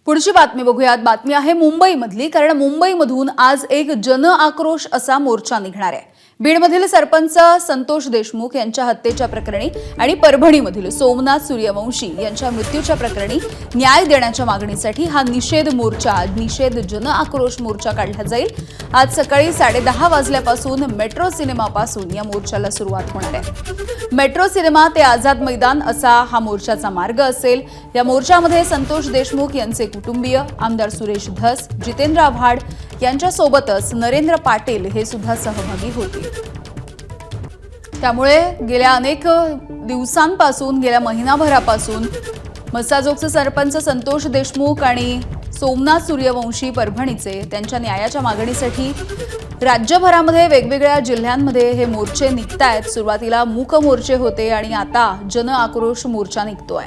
पुढची बातमी बघूयात। बातमी आहे मुंबईमधली, कारण मुंबईमधून आज एक जन आक्रोश असा मोर्चा निघणार आहे। बीडमधील सरपंच संतोष देशमुख यांच्या हत्येच्या प्रकरणी आणि परभणीमधील सोमनाथ सूर्यवंशी यांच्या मृत्यूच्या प्रकरणी न्याय देण्याच्या मागणीसाठी हा निषेध जन आक्रोश मोर्चा काढला जाईल। आज सकाळी 10:30 वाजल्यापासून मेट्रो सिनेमापासून या मोर्चाला सुरुवात होणार आहे। मेट्रो सिनेमा ते आझाद मैदान असा हा मोर्चाचा मार्ग असेल। या मोर्चामध्ये संतोष देशमुख यांचे कुटुंबीय, आमदार सुरेश धस, जितेंद्र आव्हाड यांच्या सोबतच नरेंद्र पाटील हे सुद्धा सहभागी होतील। त्यामुळे गेल्या अनेक दिवसांपासून, गेल्या महिनाभरापासून मस्साजोगचे सरपंच संतोष देशमुख आणि सोमनाथ सूर्यवंशी परभणीचे त्यांच्या न्यायाच्या मागणीसाठी राज्यभरामध्ये वेगवेगळ्या जिल्ह्यांमध्ये हे मोर्चे निघतायत। सुरुवातीला मूक मोर्चे होते आणि आता जन आक्रोश मोर्चा निघतोय।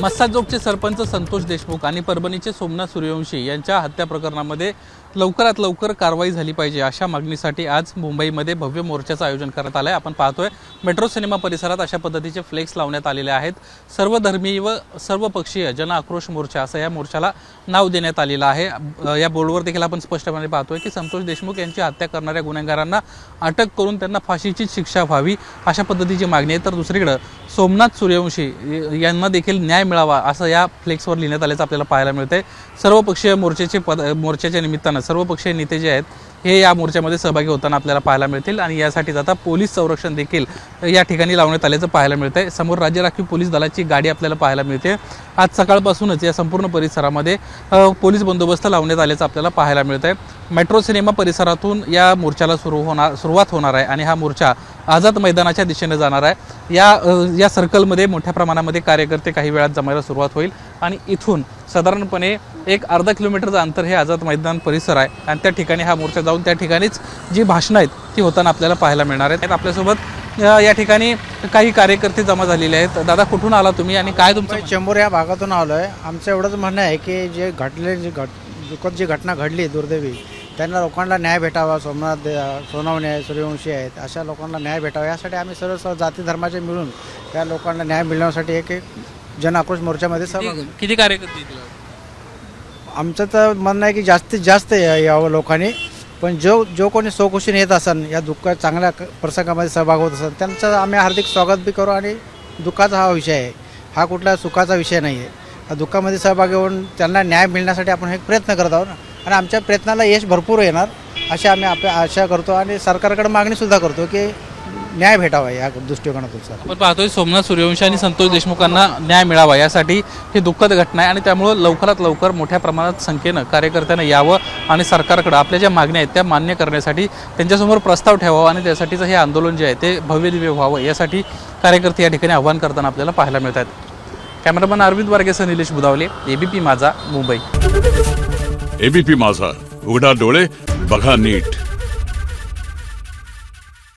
मस्साजोगचे सरपंच संतोष देशमुख आणि परभणीचे सोमनाथ सूर्यवंशी यांच्या हत्या प्रकरणामध्ये लवकरात लवकर कारवाई झाली पाहिजे अशा मागणीसाठी आज मुंबईमध्ये भव्य मोर्चाचं आयोजन करण्यात आलं आहे। आपण पाहतोय मेट्रो सिनेमा परिसरात अशा पद्धतीचे फ्लेक्स लावण्यात आलेले आहेत। सर्वधर्मीय व सर्वपक्षीय जन आक्रोश मोर्चा असं या मोर्चाला नाव देण्यात आलेलं आहे। या बोर्डवर देखील आपण स्पष्टपणे पाहतोय की संतोष देशमुख यांची हत्या करणाऱ्या गुन्हेगारांना अटक करून त्यांना फाशीची शिक्षा व्हावी अशा पद्धतीची मागणी आहे। तर दुसरीकडे सोमनाथ सूर्यवंशी यांना देखील न्याय मिळावा असं या फ्लेक्सवर लिहिण्यात आल्याचं आपल्याला पाहायला मिळतंय। सर्वपक्षीय मोर्चाच्या निमित्तानं सर्वपक्षीय नेते जे आहेत हे या मोर्चामध्ये सहभागी होताना आपल्याला पाहायला मिळतील आणि यासाठी आता पोलीस संरक्षण देखील या ठिकाणी लावण्यात आल्याचं पाहायला मिळतंय। समोर राज्य राखीव पोलीस दलाची गाडी आपल्याला पाहायला मिळते। आज सकाळपासूनच या संपूर्ण परिसरामध्ये पोलीस बंदोबस्त लावण्यात आल्याचं आपल्याला पाहायला मिळतंय। मेट्रो सिनेमा परिसरातून या मोर्चाला सुरुवात होणार आहे आणि हा मोर्चा आझाद मैदानाच्या दिशेने जाणार आहे। या सर्कलमध्ये मोठ्या प्रमाणामध्ये कार्यकर्ते काही वेळात जमायला सुरुवात होईल आणि इथून साधारणपणे एक अर्धा किलोमीटरचं अंतर हे आझाद मैदान परिसर आहे आणि त्या ठिकाणी हा मोर्चा जाऊन त्या ठिकाणीच जी भाषणं आहेत ती होताना आपल्याला पाहायला मिळणार आहेत। आपल्यासोबत या ठिकाणी काही कार्यकर्ते जमा झालेले आहेत। दादा, कुठून आला तुम्ही आणि काय तुमचं? चेंबूर या भागातून आलो आहे। आमचं एवढंच म्हणणं आहे की जी घटना घडली दुर्दैवी, त्यांना लोकांना न्याय भेटावा। सोनावणे सूर्यवंशी आहेत अशा लोकांना न्याय भेटावा यासाठी आम्ही सर्व जाती धर्माचे मिळून त्या लोकांना न्याय मिळण्यासाठी एक जन आक्रोश मोर्चामध्ये सहभागी। किती कार्यकर्ते? आमचं तर म्हणणं आहे की जास्तीत जास्त यावं लोकांनी, पण जो कोणी स्वखुशीने येत असेल, या दुःखात चांगल्या प्रसंगामध्ये सहभाग होत असेल त्यांचं आम्ही हार्दिक स्वागत बी करू। आणि दुःखाचा हा विषय आहे, हा कुठला सुखाचा विषय नाही आहे। हा दुःखामध्ये सहभागी होऊन त्यांना न्याय मिळण्यासाठी आपण एक प्रयत्न करत आहोत आणि आमच्या प्रयत्नाला यश भरपूर येणार अशी आम्ही आशा करतो आणि सरकारकडे मागणीसुद्धा करतो की न्याय भेटावा या दृष्टिकोनातून। सर, आपण पाहतोय सोमनाथ सूर्यवंशी आणि संतोष देशमुखांना न्याय मिळावा यासाठी ही दुःखद घटना आहे आणि त्यामुळे लवकरात लवकर मोठ्या प्रमाणात संख्येनं कार्यकर्त्यांना यावं आणि सरकारकडे आपल्या ज्या मागण्या आहेत त्या मान्य करण्यासाठी त्यांच्यासमोर प्रस्ताव ठेवावा आणि त्यासाठीचं हे आंदोलन जे आहे ते भव्य दिव्य व्हावं यासाठी कार्यकर्ते या ठिकाणी आव्हान करताना आपल्याला पाहायला मिळतात। कॅमेरामन अरविंद वारगेसह निलेश बुदावले, एबीपी माझा, मुंबई। एबीपी माझा, उघडा डोळे बघा नीट।